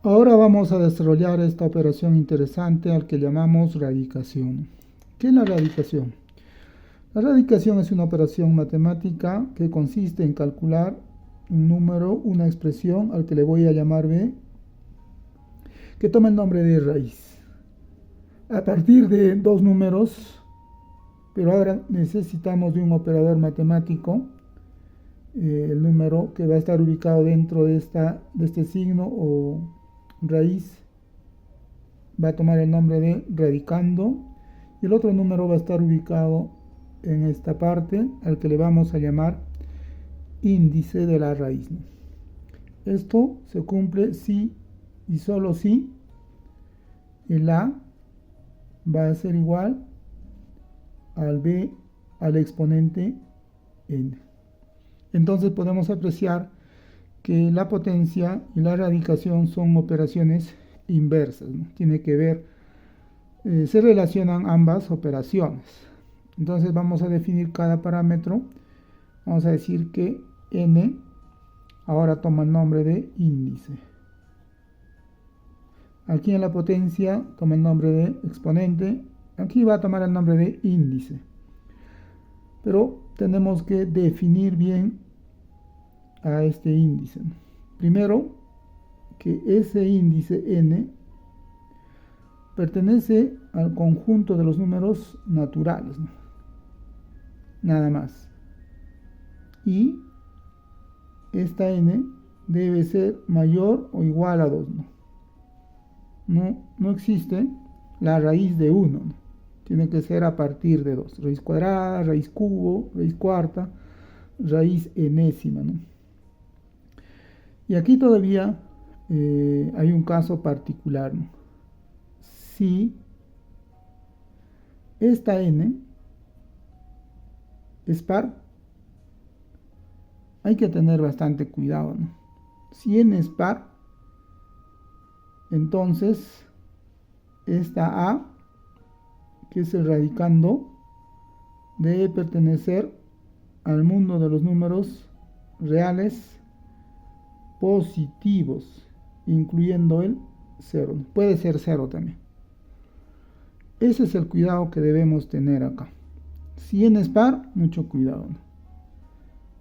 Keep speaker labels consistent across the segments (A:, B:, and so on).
A: Ahora vamos a desarrollar esta operación interesante al que llamamos radicación. ¿Qué es la radicación? La radicación es una operación matemática que consiste en calcular un número, una expresión al que le voy a llamar b, que toma el nombre de raíz. A partir de dos números, pero ahora necesitamos de un operador matemático, el número que va a estar ubicado dentro de este signo o raíz va a tomar el nombre de radicando y el otro número va a estar ubicado en esta parte al que le vamos a llamar índice de la raíz. Esto se cumple si y solo si el a va a ser igual al b al exponente n. Entonces podemos apreciar que la potencia y la radicación son operaciones inversas, ¿no? Tiene que ver, se relacionan ambas operaciones. Entonces vamos a definir cada parámetro. Vamos a decir que n ahora toma el nombre de índice. Aquí en la potencia toma el nombre de exponente. Aquí va a tomar el nombre de índice. Pero tenemos que definir bien a este índice. Primero, que ese índice n pertenece al conjunto de los números naturales, ¿no? Nada más. Y esta n debe ser mayor o igual a 2, ¿no? No existe la raíz de 1, ¿no? Tiene que ser a partir de 2. Raíz cuadrada, raíz cubo, raíz cuarta, raíz enésima, ¿no? Y aquí todavía hay un caso particular, ¿no? Si esta n es par, hay que tener bastante cuidado, ¿no? Si n es par, entonces esta a, que es el radicando, debe pertenecer al mundo de los números reales positivos, incluyendo el 0. Puede ser 0 también. Ese es el cuidado que debemos tener acá. Si n es par, mucho cuidado, ¿no?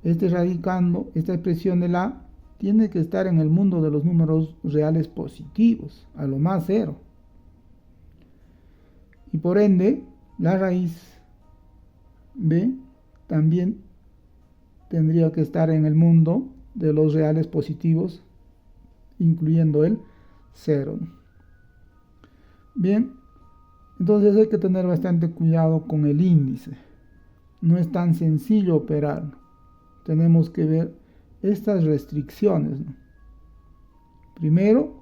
A: Este radicando, esta expresión de la tiene que estar en el mundo de los números reales positivos, a lo más 0. Y por ende, la raíz b también tendría que estar en el mundo de los reales positivos, incluyendo el 0. Bien, entonces hay que tener bastante cuidado con el índice. No es tan sencillo operar. Tenemos que ver estas restricciones, ¿no? Primero,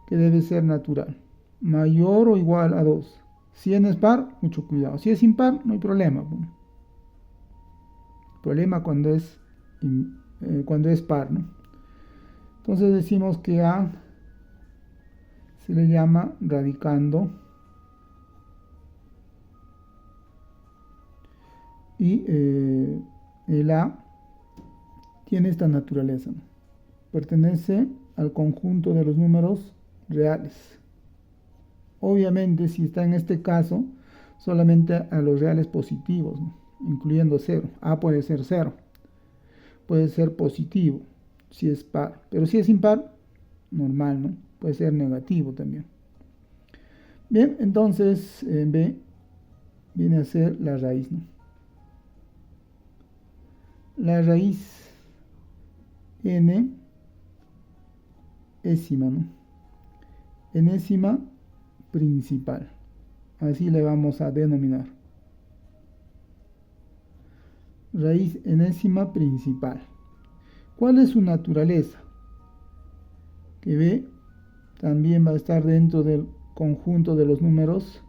A: que debe ser natural, mayor o igual a 2. Si n es par, mucho cuidado. Si es impar, no hay problema. Problema cuando es par, ¿no? Entonces decimos que a se le llama radicando y el a tiene esta naturaleza, ¿no? Pertenece al conjunto de los números reales. Obviamente, si está en este caso, solamente a los reales positivos, ¿no? Incluyendo 0. A puede ser 0. Puede ser positivo si es par. Pero si es impar, normal, ¿no? Puede ser negativo también. Bien, entonces b viene a ser la raíz, ¿no? La raíz n ésima, ¿no? Enésima principal. Así le vamos a denominar. Raíz enésima principal. ¿Cuál es su naturaleza? Que b también va a estar dentro del conjunto de los números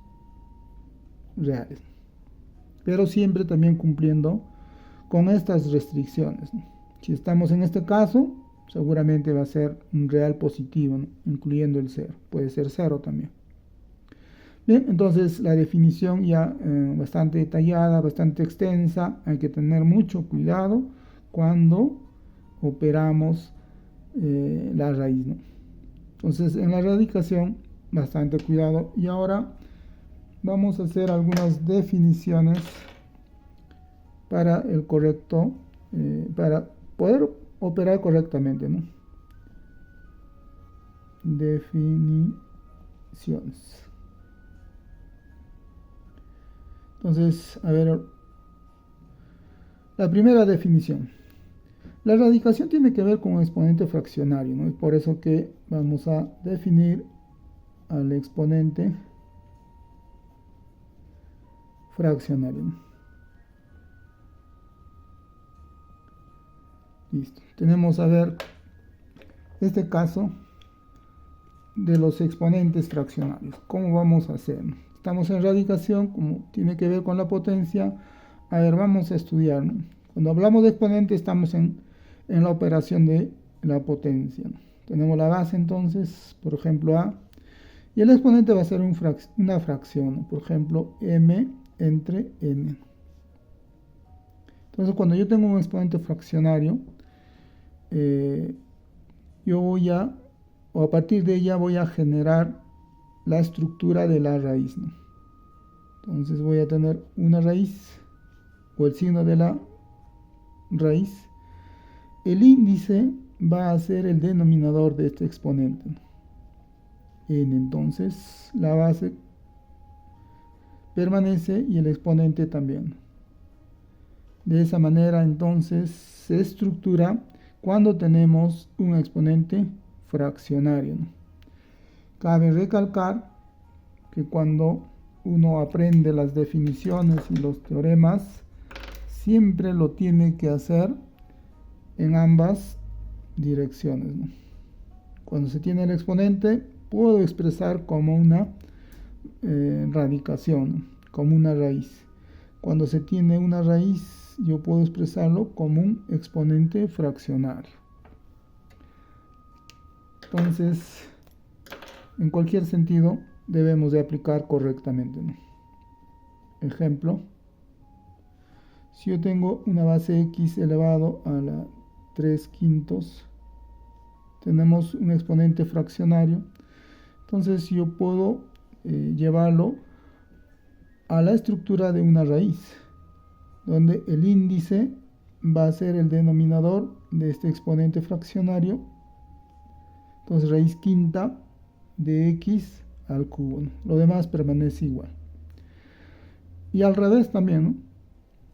A: reales, pero siempre también cumpliendo con estas restricciones, ¿no? Si estamos en este caso, seguramente va a ser un real positivo, ¿no? Incluyendo el 0. Puede ser 0 también. Bien, entonces la definición ya bastante detallada, bastante extensa. Hay que tener mucho cuidado cuando operamos la raíz, ¿no? Entonces, en la radicación, bastante cuidado. Y ahora vamos a hacer algunas definiciones para el correcto, para poder operar correctamente, ¿no? Definiciones. Entonces, a ver, la primera definición. La radicación tiene que ver con un exponente fraccionario, ¿no? Es por eso que vamos a definir al exponente fraccionario, ¿no? Listo. Tenemos, a ver, este caso de los exponentes fraccionarios. ¿Cómo vamos a hacer? Estamos en radicación, como tiene que ver con la potencia. A ver, vamos a estudiar, ¿no? Cuando hablamos de exponente estamos en la operación de la potencia, ¿no? Tenemos la base entonces, por ejemplo A, y el exponente va a ser una fracción, ¿no? Por ejemplo, M entre N. Entonces cuando yo tengo un exponente fraccionario, yo voy a, o a partir de ella voy a generar la estructura de la raíz, ¿no? Entonces voy a tener una raíz o el signo de la raíz. El índice va a ser el denominador de este exponente, ¿no? N, entonces la base permanece y el exponente también. De esa manera entonces se estructura cuando tenemos un exponente fraccionario, ¿no? Cabe recalcar que cuando uno aprende las definiciones y los teoremas, siempre lo tiene que hacer en ambas direcciones, ¿no? Cuando se tiene el exponente, puedo expresar como una radicación, ¿no? Como una raíz. Cuando se tiene una raíz, yo puedo expresarlo como un exponente fraccionario. Entonces, en cualquier sentido, debemos de aplicar correctamente, ¿no? Ejemplo, si yo tengo una base x elevado a la 3/5, tenemos un exponente fraccionario, entonces yo puedo llevarlo a la estructura de una raíz, donde el índice va a ser el denominador de este exponente fraccionario. Entonces raíz quinta de x al cubo, ¿no? Lo demás permanece igual. Y al revés también, ¿no?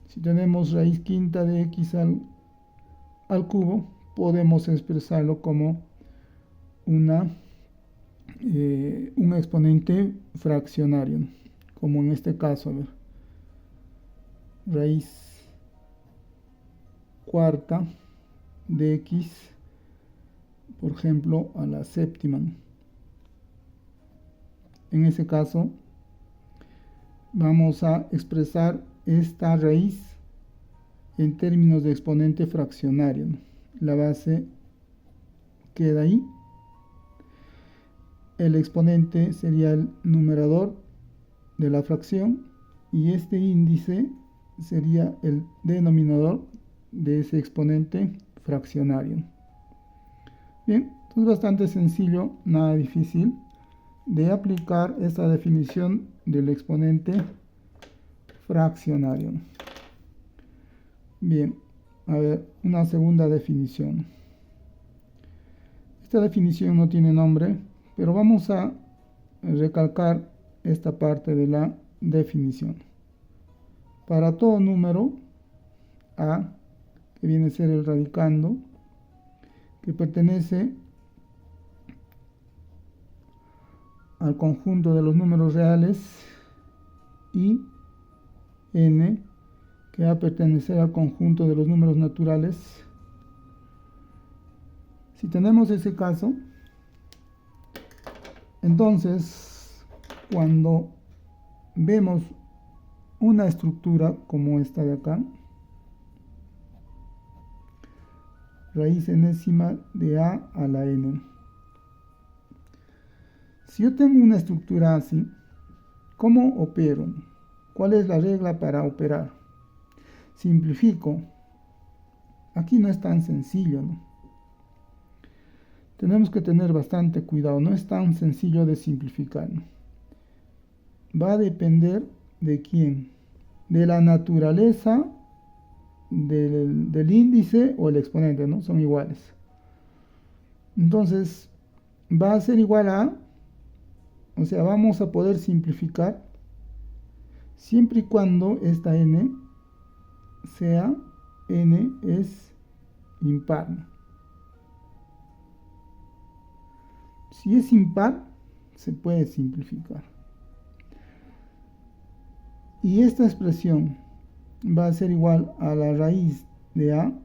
A: Si tenemos raíz quinta de x al cubo, podemos expresarlo como un exponente fraccionario, ¿no? Como en este caso, a ver, raíz cuarta de x, por ejemplo, a la séptima, ¿no? En ese caso, vamos a expresar esta raíz en términos de exponente fraccionario, ¿no? La base queda ahí. El exponente sería el numerador de la fracción y este índice sería el denominador de ese exponente fraccionario. Bien, es bastante sencillo, nada difícil de aplicar esta definición del exponente fraccionario. Bien, a ver, una segunda definición. Esta definición no tiene nombre, pero vamos a recalcar esta parte de la definición. Para todo número A, que viene a ser el radicando, que pertenece al conjunto de los números reales, y n, que va a pertenecer al conjunto de los números naturales. Si tenemos ese caso, entonces cuando vemos una estructura como esta de acá, raíz enésima de a la n. Si yo tengo una estructura así, ¿cómo opero? ¿Cuál es la regla para operar? Simplifico. Aquí no es tan sencillo, ¿no? tenemos que tener bastante cuidado, no es tan sencillo de simplificar. Va a depender de quién, de la naturaleza del índice o el exponente, ¿no? Son iguales. Entonces, va a ser igual a, o sea, vamos a poder simplificar siempre y cuando esta n sea, n es impar. Si es impar, se puede simplificar. Y esta expresión va a ser igual a la raíz de a,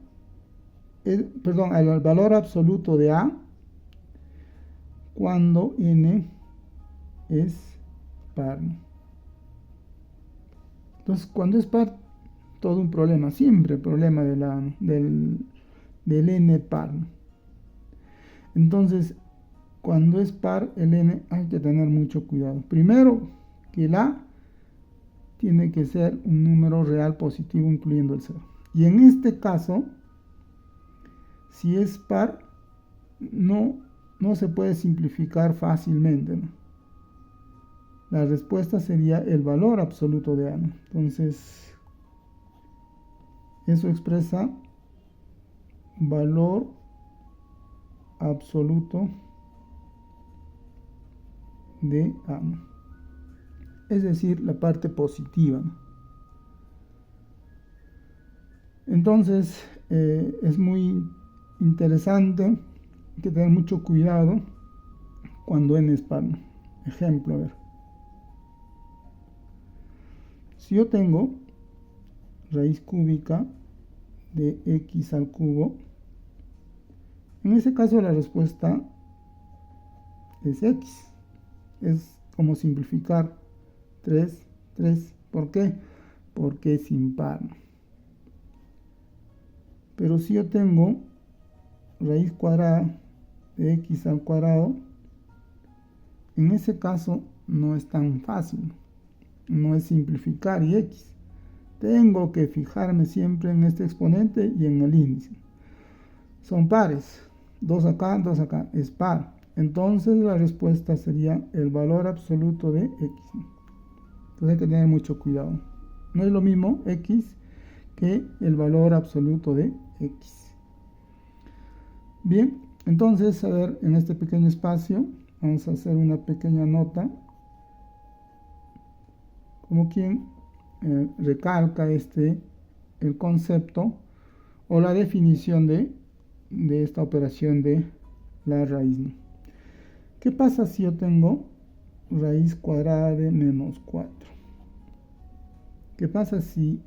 A: perdón, al valor absoluto de a cuando n es par. Entonces, cuando es par, todo un problema, siempre problema del n par. Entonces, cuando es par el n hay que tener mucho cuidado. Primero, que el a tiene que ser un número real positivo incluyendo el 0. Y en este caso, si es par, no se puede simplificar fácilmente, ¿no? La respuesta sería el valor absoluto de a, ¿no? Entonces, eso expresa valor absoluto de a, ¿no? Es decir, la parte positiva, ¿no? Entonces, es muy interesante, hay que tener mucho cuidado cuando n es par, ¿no? Ejemplo, a ver. Si yo tengo raíz cúbica de x al cubo, en ese caso la respuesta es x. Es como simplificar 3. ¿Por qué? Porque es impar. Pero si yo tengo raíz cuadrada de x al cuadrado, en ese caso no es tan fácil. No es simplificar y x. Tengo que fijarme siempre en este exponente y en el índice. Son pares. 2 acá, 2 acá. Es par. Entonces la respuesta sería el valor absoluto de x. Entonces hay que tener mucho cuidado. No es lo mismo x que el valor absoluto de x. Bien, entonces, a ver, en este pequeño espacio vamos a hacer una pequeña nota como quien recalca el concepto o la definición de esta operación de la raíz, ¿no? ¿Qué pasa si yo tengo raíz cuadrada de menos 4? ¿Qué pasa si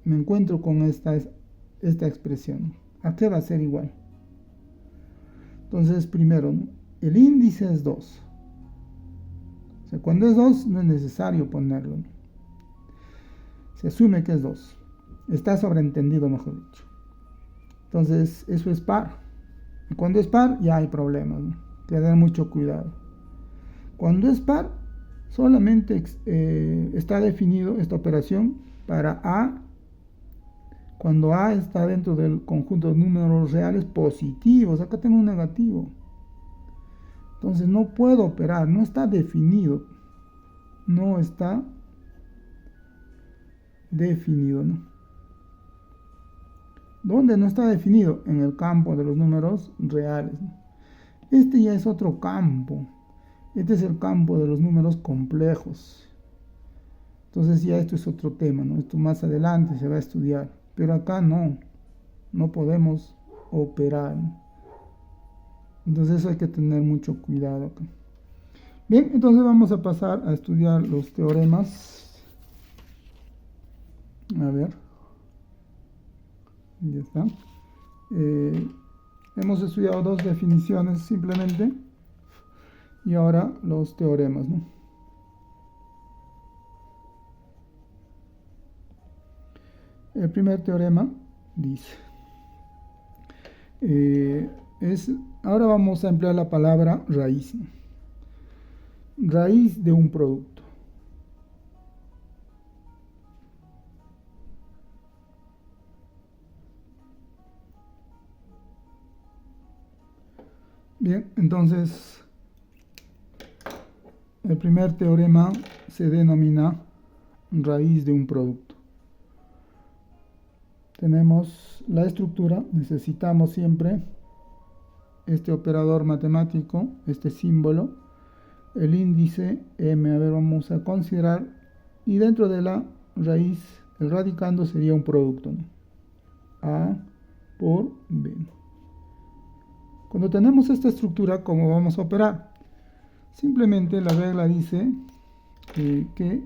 A: me encuentro con esta expresión? ¿A qué va a ser igual? Entonces, primero, ¿no? El índice es 2. O sea, cuando es 2 no es necesario ponerlo, ¿no? Se asume que es 2. Está sobreentendido, mejor dicho. Entonces, eso es par. Y cuando es par, ya hay problemas, ¿no? Hay que tener mucho cuidado. Cuando es par, solamente está definido esta operación para a, cuando a está dentro del conjunto de números reales positivos. Acá tengo un negativo. Entonces no puedo operar, no está definido. No está definido, ¿no? ¿Dónde no está definido? En el campo de los números reales, ¿no? Este ya es otro campo. Este es el campo de los números complejos. Entonces ya esto es otro tema, ¿no? Esto más adelante se va a estudiar. Pero acá no podemos operar, ¿no? Entonces eso hay que tener mucho cuidado acá. Bien, entonces vamos a pasar a estudiar los teoremas. A ver. Ya está. Hemos estudiado dos definiciones simplemente. Y ahora los teoremas, ¿no? El primer teorema dice, ahora vamos a emplear la palabra raíz. Raíz de un producto. Bien, entonces el primer teorema se denomina raíz de un producto. Tenemos la estructura, necesitamos siempre este operador matemático, este símbolo, el índice m, a ver, vamos a considerar, y dentro de la raíz, el radicando sería un producto, ¿no? A por B. Cuando tenemos esta estructura, ¿cómo vamos a operar? Simplemente la regla dice que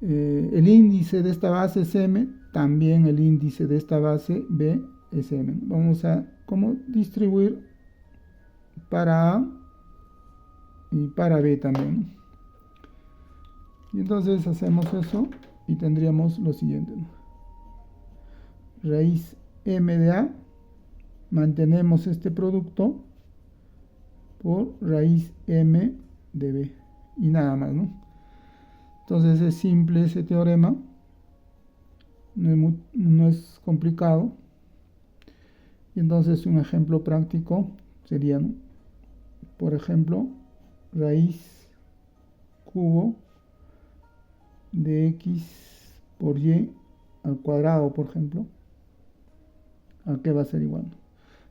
A: el índice de esta base es m, también el índice de esta base b es m. Vamos a distribuir para A y para B también. Y entonces hacemos eso y tendríamos lo siguiente, ¿no? Raíz m de A, mantenemos este producto por raíz m de B y nada más, ¿no? Entonces es simple ese teorema, no es complicado. Y entonces un ejemplo práctico sería, ¿no? Por ejemplo, raíz cubo de x por y al cuadrado, por ejemplo. ¿A qué va a ser igual?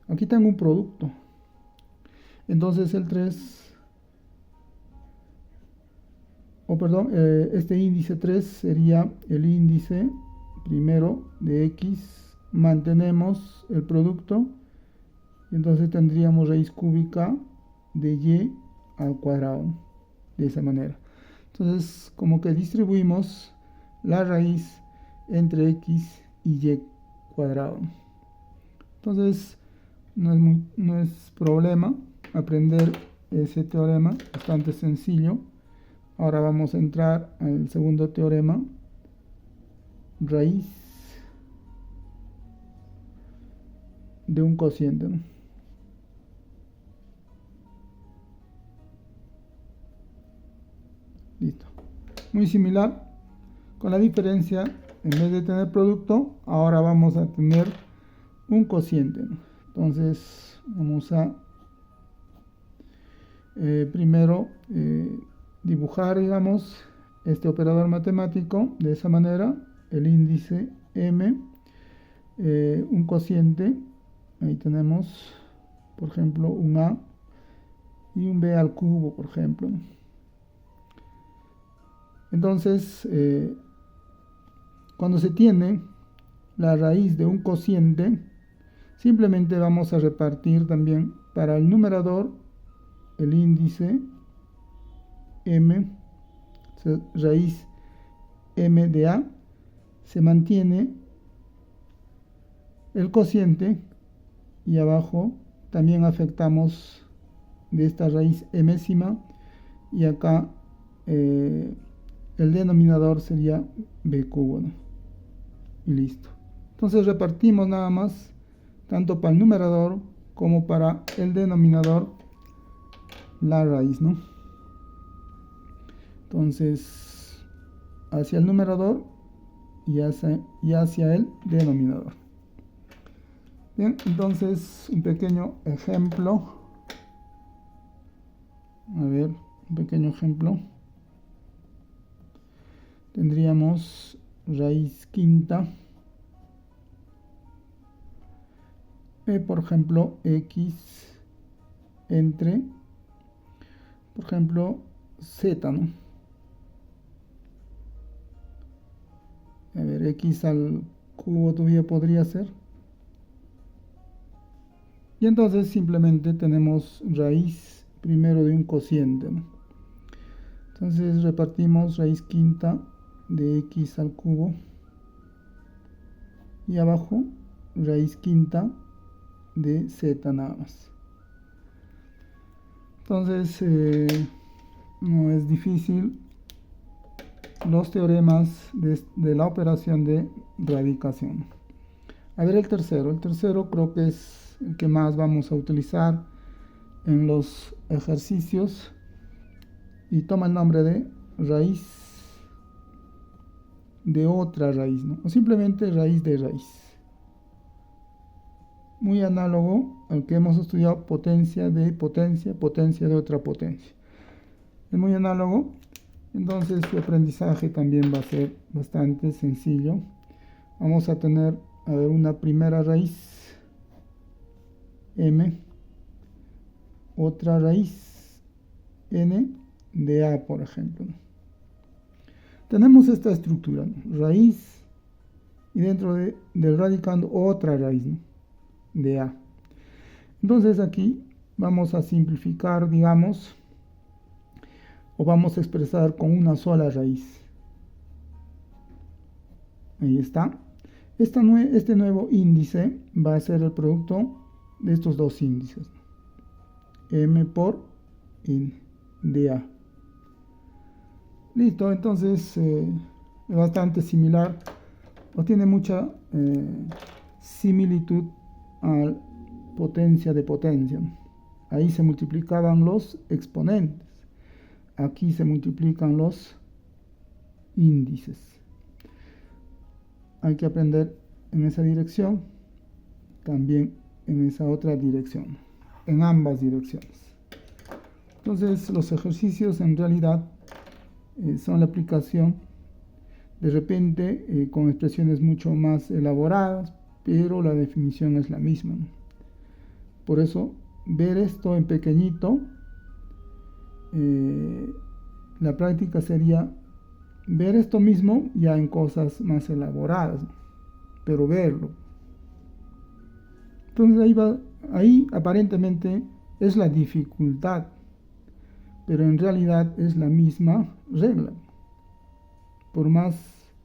A: Aquí tengo un producto. Entonces el 3, este índice 3 sería el índice primero de x, mantenemos el producto, y entonces tendríamos raíz cúbica de y al cuadrado, de esa manera. Entonces, como que distribuimos la raíz entre x y y cuadrado. Entonces, no es problema aprender ese teorema, bastante sencillo. Ahora vamos a entrar al segundo teorema, raíz de un cociente, ¿no? Listo. Muy similar, con la diferencia, en vez de tener producto, ahora vamos a tener un cociente, ¿no? Entonces, vamos a primero dibujar, digamos, este operador matemático de esa manera, el índice m, un cociente, ahí tenemos, por ejemplo, un a y un b al cubo, por ejemplo. Entonces, cuando se tiene la raíz de un cociente, simplemente vamos a repartir también para el numerador el índice m, raíz m de a, se mantiene el cociente y abajo también afectamos de esta raíz mésima y acá el denominador sería b cubo, ¿no? Y listo. Entonces repartimos nada más tanto para el numerador como para el denominador la raíz, ¿no? Entonces hacia el numerador y hacia el denominador. Bien, entonces un pequeño ejemplo. A ver, un pequeño ejemplo. Tendríamos raíz quinta, por ejemplo, x entre, por ejemplo, z, ¿no? A ver, x al cubo todavía podría ser. Y entonces simplemente tenemos raíz primero de un cociente, ¿no? Entonces repartimos raíz quinta de x al cubo y abajo raíz quinta de z nada más. Entonces no es difícil los teoremas de la operación de radicación. A ver el tercero creo que es el que más vamos a utilizar en los ejercicios y toma el nombre de raíz de otra raíz, ¿no? O simplemente raíz de raíz. muy análogo al que hemos estudiado, potencia de potencia, potencia de otra potencia. Es muy análogo, entonces su aprendizaje también va a ser bastante sencillo. Vamos a tener, a ver, una primera raíz m, otra raíz n de a, por ejemplo. Tenemos esta estructura, ¿no? Raíz, y dentro del radicando otra raíz, ¿no? De a. Entonces aquí vamos a simplificar, digamos, o vamos a expresar con una sola raíz. Ahí está. Este nuevo índice va a ser el producto de estos dos índices, m por n de a. Listo, entonces es bastante similar, o tiene mucha similitud a potencia de potencia. Ahí se multiplicaban los exponentes, aquí se multiplican los índices. Hay que aprender en esa dirección, también en esa otra dirección, en ambas direcciones. Entonces los ejercicios en realidad son la aplicación, de repente con expresiones mucho más elaboradas, pero la definición es la misma, ¿no? Por eso, ver esto en pequeñito, la práctica sería ver esto mismo ya en cosas más elaboradas, ¿no? Pero verlo. Entonces ahí aparentemente es la dificultad, pero en realidad es la misma regla. Por más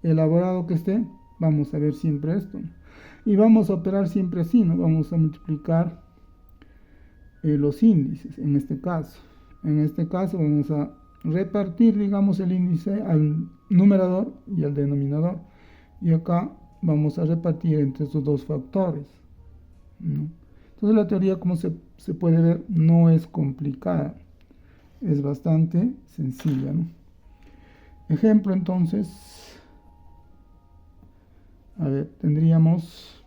A: elaborado que esté, vamos a ver siempre esto, ¿no? Y vamos a operar siempre así, ¿no? Vamos a multiplicar los índices, en este caso. En este caso vamos a repartir, digamos, el índice al numerador y al denominador. Y acá vamos a repartir entre estos dos factores, ¿no? Entonces la teoría, como se puede ver, no es complicada. Es bastante sencilla, ¿no? Ejemplo, entonces, a ver, tendríamos,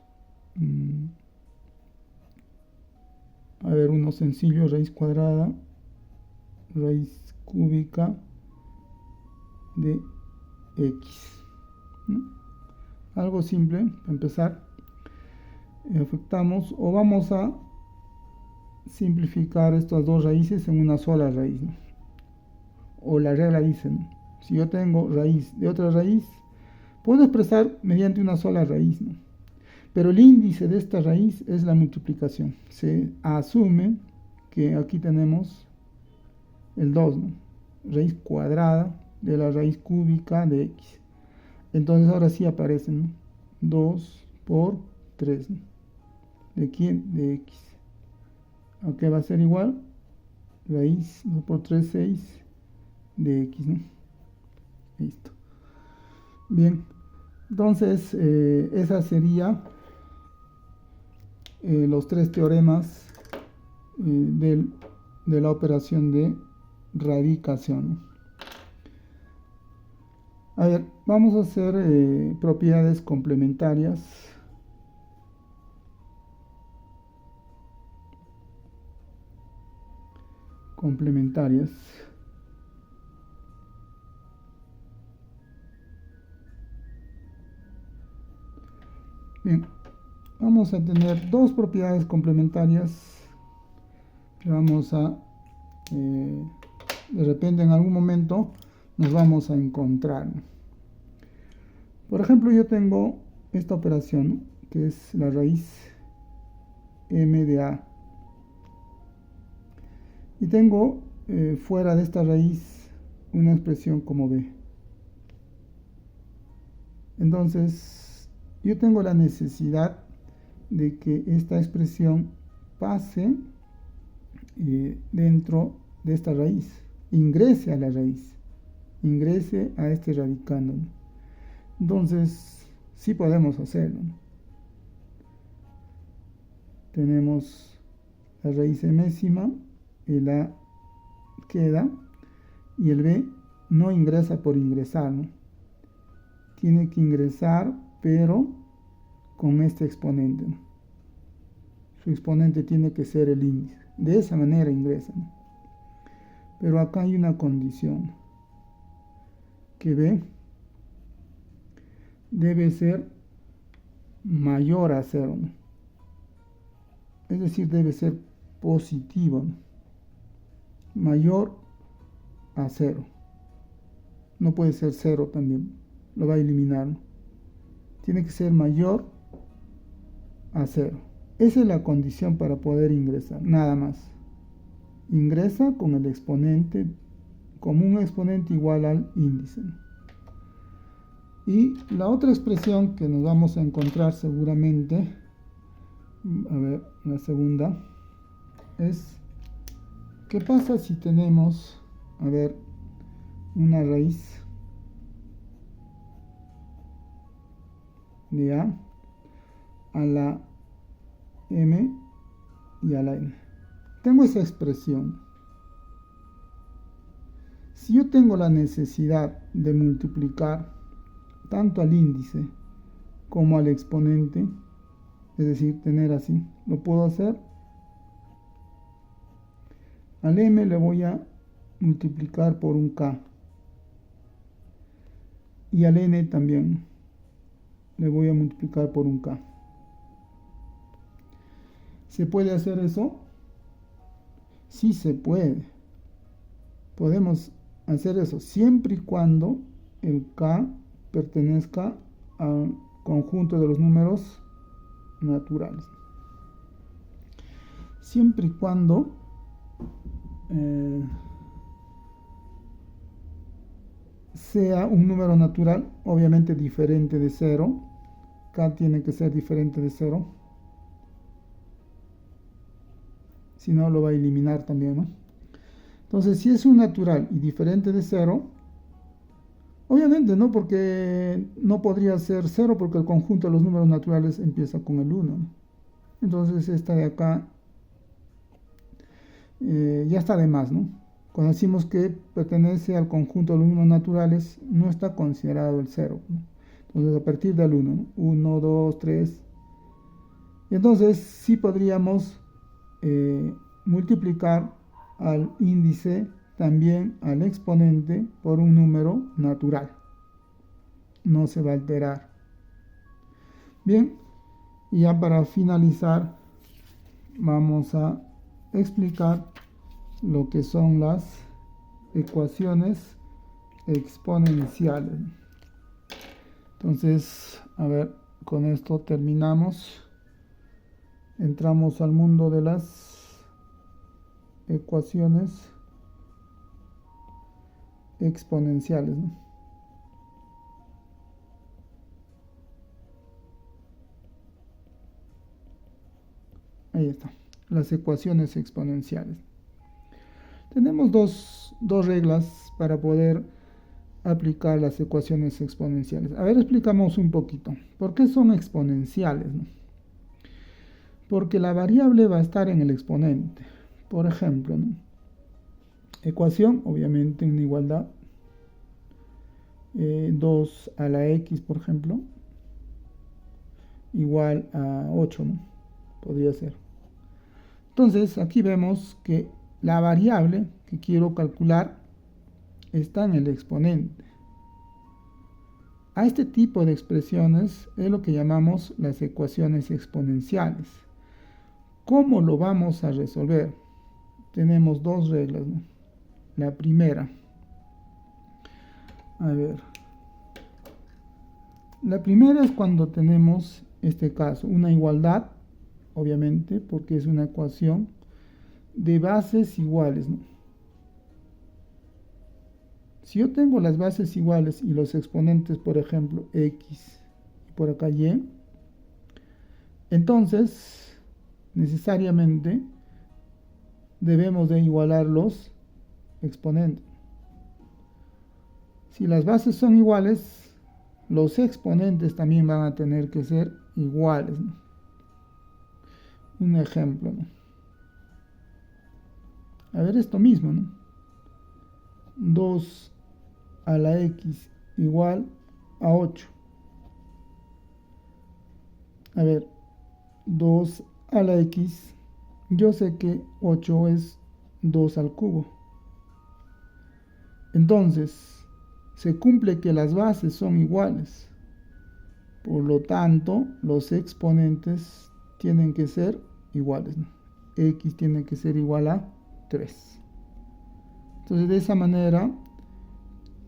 A: a ver, uno sencillo, raíz cuadrada, raíz cúbica de x, ¿no? Algo simple, para empezar. Afectamos, o vamos a simplificar estas dos raíces en una sola raíz, ¿no? O la regla dice, ¿no? Si yo tengo raíz de otra raíz, puedo expresar mediante una sola raíz, ¿no? Pero el índice de esta raíz es la multiplicación. Se asume que aquí tenemos el 2, ¿no? Raíz cuadrada de la raíz cúbica de x. Entonces ahora sí aparece, ¿no? 2 por 3, ¿no? ¿De quién? De x. ¿A qué va a ser igual? Raíz 2 por 3, 6 de x, ¿no? Listo. Bien, entonces esa sería los tres teoremas de la operación de radicación, ¿no? A ver, vamos a hacer propiedades complementarias. Bien, vamos a tener dos propiedades complementarias que vamos a, de repente en algún momento nos vamos a encontrar, ¿no? Por ejemplo, yo tengo esta operación, ¿no? Que es la raíz m de a. Y tengo fuera de esta raíz una expresión como b. Entonces, yo tengo la necesidad de que esta expresión pase dentro de esta raíz, ingrese a la raíz, ingrese a este radicando, ¿no? Entonces, sí podemos hacerlo, ¿no? Tenemos la raíz mésima, el a queda, y el b no ingresa por ingresar, ¿no? Tiene que ingresar, pero con este exponente, ¿no? su exponente tiene que ser el índice. De esa manera ingresan. Pero acá hay una condición que B debe ser mayor a 0, ¿no? Es decir, debe ser positivo, ¿no? Mayor a 0. No puede ser 0 también, lo va a eliminar, ¿no? Tiene que ser mayor a 0. Esa es la condición para poder ingresar, nada más. Ingresa con el exponente, como un exponente igual al índice. Y la otra expresión que nos vamos a encontrar seguramente, a ver, la segunda, es, ¿qué pasa si tenemos, a ver, una raíz de a la m y a la n? Tengo esa expresión. Si yo tengo la necesidad de multiplicar tanto al índice como al exponente, es decir, tener así, lo puedo hacer. Al m le voy a multiplicar por un k y al n también le voy a multiplicar por un k. ¿Se puede hacer eso? Sí se puede. Podemos hacer eso siempre y cuando el k pertenezca al conjunto de los números naturales. Siempre y cuando sea un número natural, obviamente diferente de 0. K tiene que ser diferente de 0. Si no, lo va a eliminar también, ¿no? Entonces, si es un natural y diferente de 0, obviamente no, porque no podría ser 0 porque el conjunto de los números naturales empieza con el 1, ¿no? Entonces, esta de acá ya está de más, ¿no? Cuando decimos que pertenece al conjunto de los números naturales, no está considerado el 0, ¿no? Entonces, a partir del 1, ¿no? 1, 2, 3. Y entonces, sí podríamos multiplicar al índice, también al exponente, por un número natural. No se va a alterar. Bien, y ya para finalizar, vamos a explicar lo que son las ecuaciones exponenciales. Entonces, a ver, con esto terminamos. Entramos al mundo de las ecuaciones exponenciales, ¿no? Ahí está, las ecuaciones exponenciales. Tenemos dos reglas para poder aplicar las ecuaciones exponenciales. A ver, explicamos un poquito. ¿Por qué son exponenciales, no? Porque la variable va a estar en el exponente. Por ejemplo, ¿no? Ecuación, obviamente una igualdad. 2 a la x, por ejemplo, igual a 8, ¿no? Podría ser. Entonces, aquí vemos que la variable que quiero calcular está en el exponente. A este tipo de expresiones es lo que llamamos las ecuaciones exponenciales. ¿Cómo lo vamos a resolver? Tenemos dos reglas, ¿no? La primera, a ver, la primera es cuando tenemos este caso, una igualdad, obviamente, porque es una ecuación de bases iguales, ¿no? Si yo tengo las bases iguales y los exponentes, por ejemplo, x y por acá y, entonces necesariamente debemos de igualar los exponentes. Si las bases son iguales, los exponentes también van a tener que ser iguales, ¿no? Un ejemplo, ¿no? A ver, esto mismo, ¿no? 2 a la x igual a 8. A ver, 2 a la x, yo sé que 8 es 2 al cubo. Entonces, se cumple que las bases son iguales. Por lo tanto, los exponentes tienen que ser iguales, ¿no? X tiene que ser igual a 3. Entonces, de esa manera,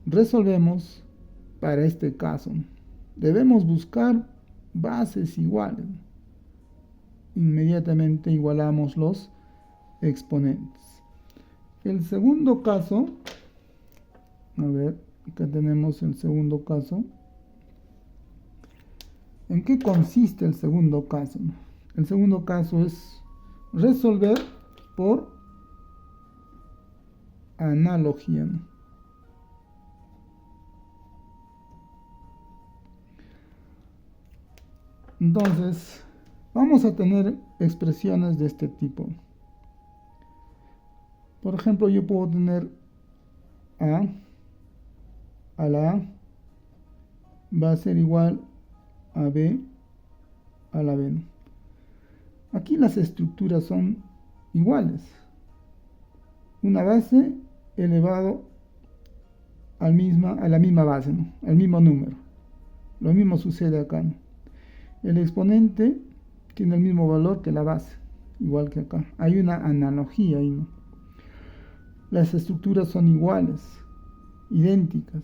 A: resolvemos para este caso, ¿no? Debemos buscar bases iguales, ¿no? Inmediatamente igualamos los exponentes. El segundo caso, a ver, acá tenemos el segundo caso. ¿En qué consiste el segundo caso? El segundo caso es resolver por analogía, ¿no? Entonces, vamos a tener expresiones de este tipo. Por ejemplo, yo puedo tener a la A va a ser igual a B a la B, ¿no? Aquí las estructuras son iguales. Una base elevado a la misma base, ¿no? Al mismo número. Lo mismo sucede acá, ¿no? El exponente tiene el mismo valor que la base, igual que acá. Hay una analogía ahí, ¿no? Las estructuras son iguales, idénticas.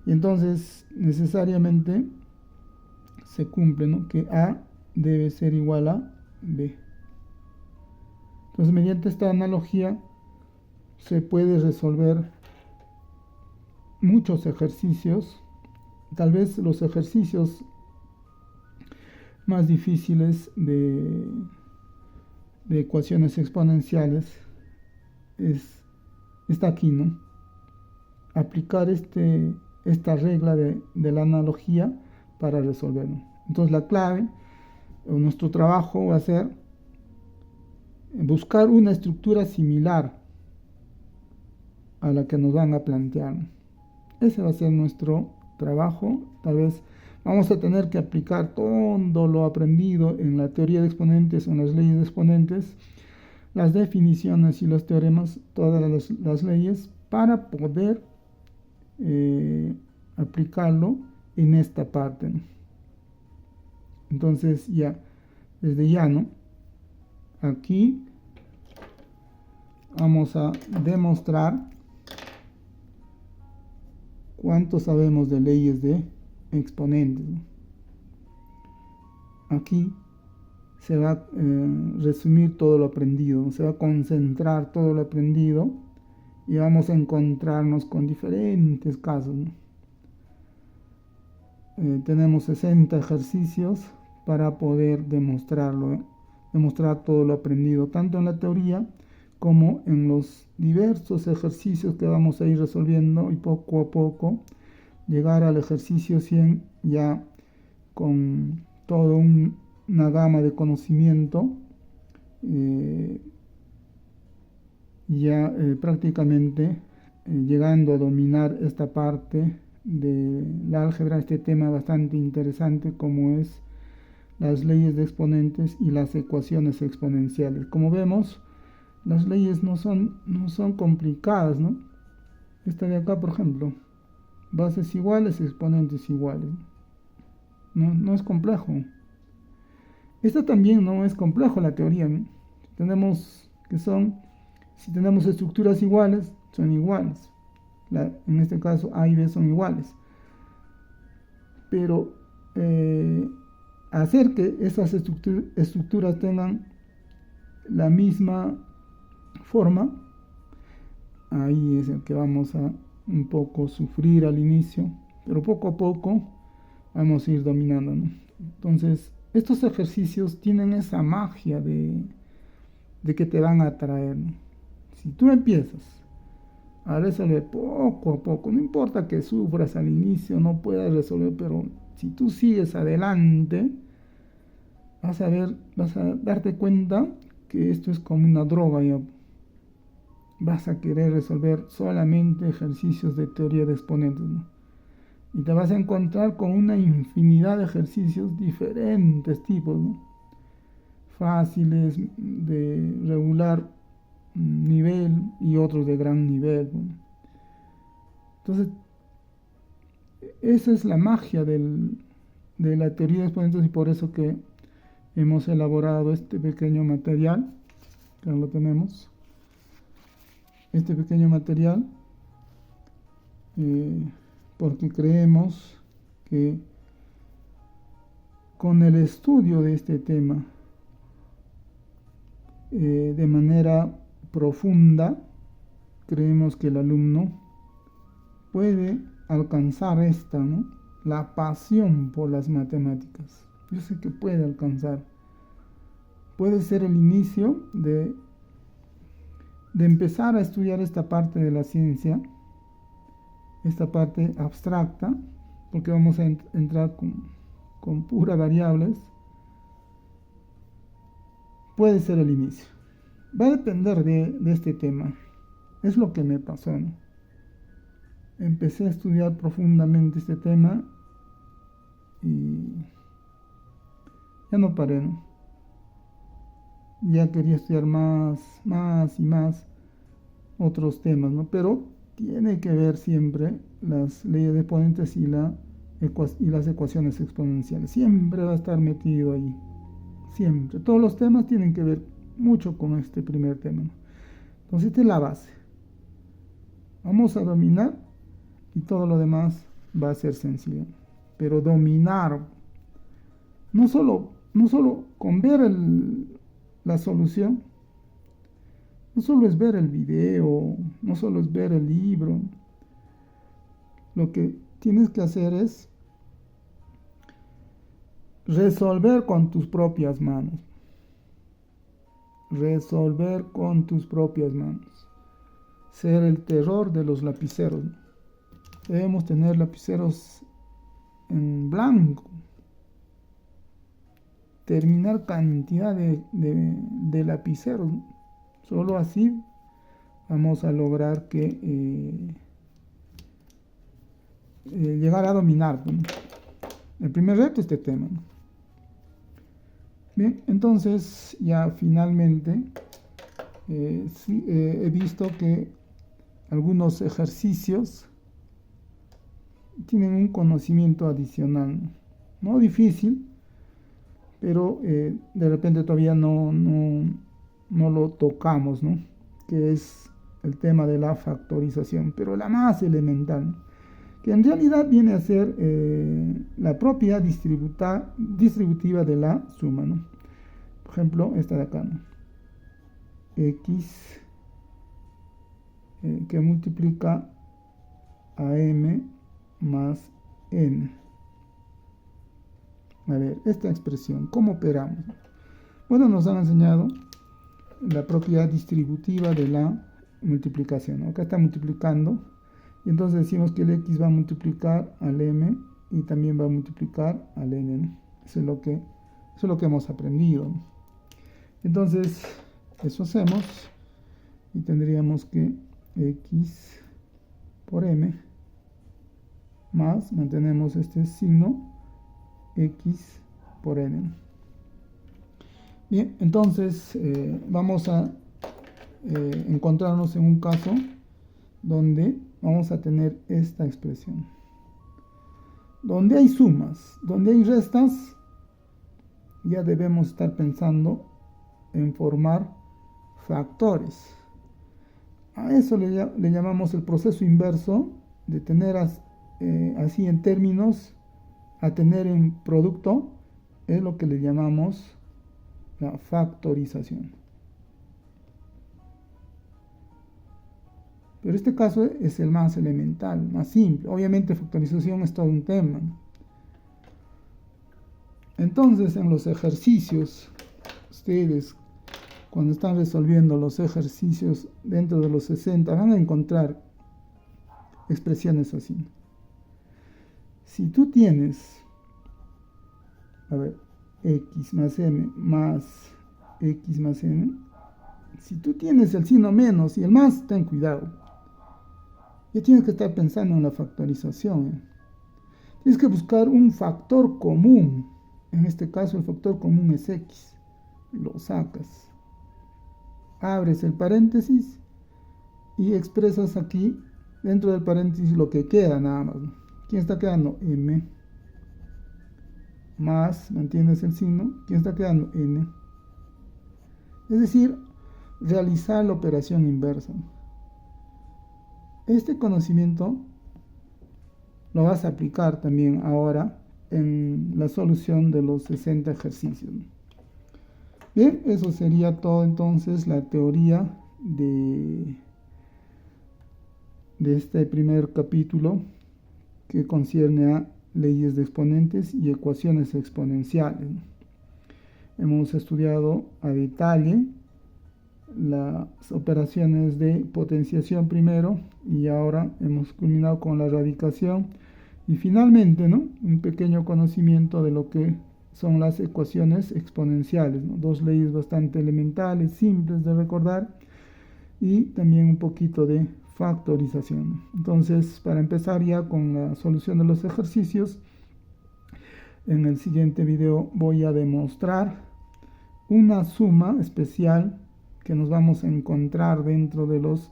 A: Y entonces necesariamente se cumple, ¿no? Que A debe ser igual a B. Entonces, mediante esta analogía se puede resolver muchos ejercicios. Tal vez los ejercicios más difíciles de ecuaciones exponenciales está aquí, ¿no? Aplicar esta regla de la analogía para resolverlo. Entonces la clave o nuestro trabajo va a ser buscar una estructura similar a la que nos van a plantear. Ese va a ser nuestro trabajo. Tal vez vamos a tener que aplicar todo lo aprendido en la teoría de exponentes o en las leyes de exponentes, las definiciones y los teoremas, todas las leyes, para poder aplicarlo en esta parte, ¿no? Entonces ya, desde ya, ¿no? Aquí vamos a demostrar cuánto sabemos de leyes de exponentes, ¿no? Aquí se va a resumir todo lo aprendido, ¿no? Se va a concentrar todo lo aprendido y vamos a encontrarnos con diferentes casos, ¿no? Tenemos 60 ejercicios para poder demostrar todo lo aprendido, tanto en la teoría como en los diversos ejercicios que vamos a ir resolviendo, y poco a poco llegar al ejercicio 100 ya con toda una gama de conocimiento, prácticamente llegando a dominar esta parte de la álgebra, este tema bastante interesante como es las leyes de exponentes y las ecuaciones exponenciales. Como vemos, las leyes no son complicadas, ¿no? Esta de acá, por ejemplo, bases iguales, exponentes iguales. No es complejo. Esta también no es complejo, la teoría, ¿no? Si tenemos estructuras iguales, son iguales. En este caso, A y B son iguales. Pero hacer que esas estructuras tengan la misma forma, ahí es el que vamos a un poco sufrir al inicio, pero poco a poco vamos a ir dominando, ¿no? Entonces, estos ejercicios tienen esa magia de que te van a atraer, ¿no? Si tú empiezas a resolver poco a poco, no importa que sufras al inicio, no puedas resolver, pero si tú sigues adelante, vas a darte cuenta que esto es como una droga, ya. Vas a querer resolver solamente ejercicios de teoría de exponentes, ¿no? Y te vas a encontrar con una infinidad de ejercicios diferentes tipos, ¿no? fáciles, de regular nivel y otros de gran nivel. Entonces, esa es la magia de la teoría de exponentes, y por eso que hemos elaborado este pequeño material, que lo tenemos, este pequeño material, porque creemos que con el estudio de este tema de manera profunda, creemos que el alumno puede alcanzar esta, ¿no?, la pasión por las matemáticas. Yo sé que puede alcanzar. Puede ser el inicio de empezar a estudiar esta parte de la ciencia, esta parte abstracta, porque vamos a entrar con puras variables. Puede ser el inicio. Va a depender de este tema. Es lo que me pasó, ¿no? Empecé a estudiar profundamente este tema y ya no paré, ¿no? Ya quería estudiar más y más otros temas, ¿no? Pero tiene que ver siempre las leyes de exponentes y las ecuaciones exponenciales. Siempre va a estar metido ahí. Siempre. Todos los temas tienen que ver mucho con este primer tema, ¿no? Entonces, esta es la base. Vamos a dominar y todo lo demás va a ser sencillo. Pero dominar, no solo con ver la solución, no solo es ver el video, no solo es ver el libro. Lo que tienes que hacer es resolver con tus propias manos. Resolver con tus propias manos. Ser el terror de los lapiceros. Debemos tener lapiceros en blanco. Terminar cantidad de lapiceros. Solo así vamos a lograr que llegar a dominar, ¿no?, el primer reto, este tema, ¿no? Bien, entonces ya finalmente he visto que algunos ejercicios tienen un conocimiento adicional, no difícil, pero de repente todavía no lo tocamos, ¿no?, que es el tema de la factorización, pero la más elemental, ¿no?, que en realidad viene a ser la propia distributiva de la suma, ¿no? Por ejemplo, esta de acá, ¿no?, x que multiplica a m más n. A ver, esta expresión, ¿cómo operamos? Bueno, nos han enseñado la propiedad distributiva de la multiplicación, ¿no? Acá está multiplicando, y entonces decimos que el x va a multiplicar al m y también va a multiplicar al n, ¿no? Eso es lo que hemos aprendido, ¿no? Entonces, eso hacemos y tendríamos que x por m más, mantenemos este signo, x por n, ¿no? Bien, entonces vamos a encontrarnos en un caso donde vamos a tener esta expresión. Donde hay sumas, donde hay restas, ya debemos estar pensando en formar factores. A eso le llamamos el proceso inverso, de tener así en términos a tener en producto, es lo que le llamamos la factorización. Pero este caso es el más elemental, más simple. Obviamente factorización es todo un tema. Entonces, en los ejercicios, ustedes cuando están resolviendo los ejercicios dentro de los 60 van a encontrar expresiones así. Si tú tienes, a ver, x más m más x más n, si tú tienes el signo menos y el más, ten cuidado. Ya tienes que estar pensando en la factorización. Tienes que buscar un factor común. En este caso el factor común es x. lo sacas. Abres el paréntesis y expresas aquí dentro del paréntesis lo que queda nada más, ¿no? ¿Quién está quedando? M. Más, mantienes el signo. ¿Quién está quedando? N. Es decir, realizar la operación inversa. Este conocimiento lo vas a aplicar también ahora en la solución de los 60 ejercicios. Bien, eso sería todo entonces la teoría de este primer capítulo que concierne a leyes de exponentes y ecuaciones exponenciales. Hemos estudiado a detalle las operaciones de potenciación primero y ahora hemos culminado con la radicación y finalmente, ¿no?, un pequeño conocimiento de lo que son las ecuaciones exponenciales, ¿no? Dos leyes bastante elementales, simples de recordar y también un poquito de factorización. Entonces, para empezar ya con la solución de los ejercicios, en el siguiente video voy a demostrar una suma especial que nos vamos a encontrar dentro de los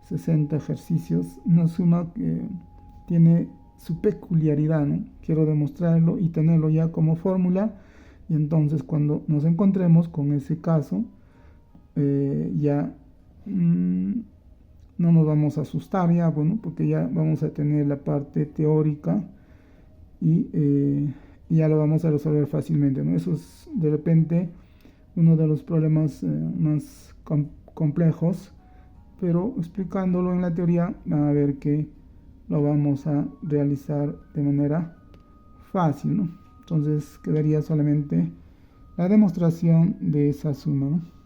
A: 60 ejercicios, una suma que tiene su peculiaridad, ¿no? Quiero demostrarlo y tenerlo ya como fórmula, y entonces cuando nos encontremos con ese caso, ya no nos vamos a asustar ya, bueno, porque ya vamos a tener la parte teórica y ya lo vamos a resolver fácilmente, ¿no? Eso es de repente uno de los problemas más complejos, pero explicándolo en la teoría van a ver que lo vamos a realizar de manera fácil, ¿no? Entonces quedaría solamente la demostración de esa suma, ¿no?